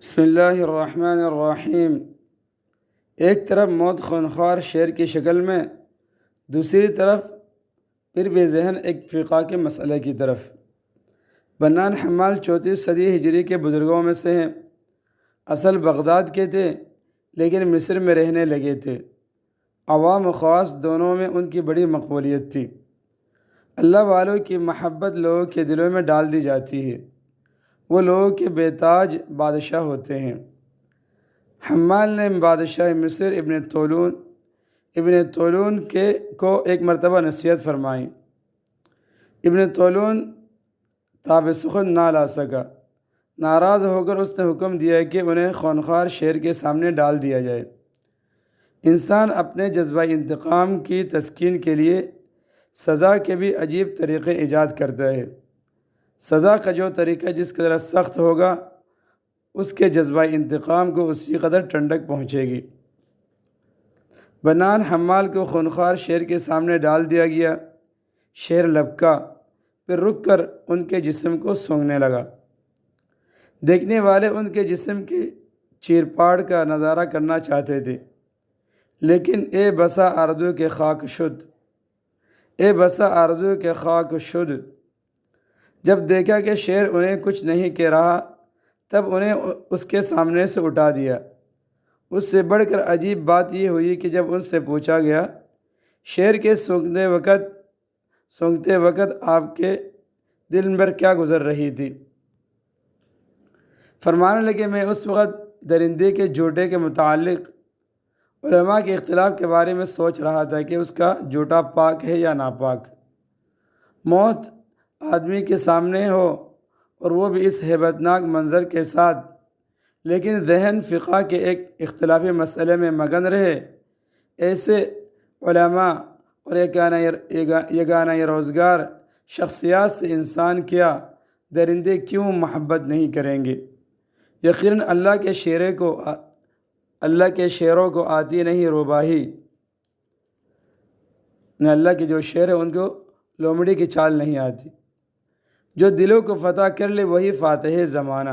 بسم اللہ الرحمن الرحیم۔ ایک طرف موت خونخوار شیر کی شکل میں، دوسری طرف پھر بے ذہن ایک فقہ کے مسئلے کی طرف۔ بنان حمال 34 صدی ہجری کے بزرگوں میں سے ہیں۔ اصل بغداد کے تھے لیکن مصر میں رہنے لگے تھے۔ عوام و خواص دونوں میں ان کی بڑی مقبولیت تھی۔ اللہ والوں کی محبت لوگوں کے دلوں میں ڈال دی جاتی ہے۔ وہ لوگوں کے بے تاج بادشاہ ہوتے ہیں۔ حمال نے بادشاہ مصر ابن طولون کو ایک مرتبہ نصیحت فرمائی۔ ابن طولون تاب سخن نہ لا سکا۔ ناراض ہو کر اس نے حکم دیا کہ انہیں خونخوار شیر کے سامنے ڈال دیا جائے۔ انسان اپنے جذبہ انتقام کی تسکین کے لیے سزا کے بھی عجیب طریقے ایجاد کرتا ہے۔ سزا کا جو طریقہ جس قدر سخت ہوگا، اس کے جذبہ انتقام کو اسی قدر ٹھنڈک پہنچے گی۔ بنان حمال کو خونخوار شیر کے سامنے ڈال دیا گیا۔ شیر لبکا، پھر رک کر ان کے جسم کو سونگھنے لگا۔ دیکھنے والے ان کے جسم کے چیر پاڑ کا نظارہ کرنا چاہتے تھے، لیکن اے بسا آرزو کے خاک شد، جب دیکھا کہ شیر انہیں کچھ نہیں کہہ رہا، تب انہیں اس کے سامنے سے اٹھا دیا۔ اس سے بڑھ کر عجیب بات یہ ہوئی کہ جب ان سے پوچھا گیا، شیر کے سونگتے وقت آپ کے دل پر کیا گزر رہی تھی؟ فرمانے لگے، میں اس وقت درندے کے جوٹے کے متعلق علماء کے اختلاف کے بارے میں سوچ رہا تھا کہ اس کا جوٹا پاک ہے یا ناپاک۔ موت آدمی کے سامنے ہو اور وہ بھی اس ہیبتناک منظر کے ساتھ، لیکن ذہن فقہ کے ایک اختلافی مسئلے میں مگن رہے، ایسے علماء اور یگانہ روزگار شخصیات سے انسان کیا درندے کیوں محبت نہیں کریں گے؟ یقیناً اللہ کے شیروں کو آتی نہیں روباہی، نہ اللہ کے جو شیر ہیں ان کو لومڑی کی چال نہیں آتی۔ جو دلوں کو فتح کر لے وہی فاتح زمانہ۔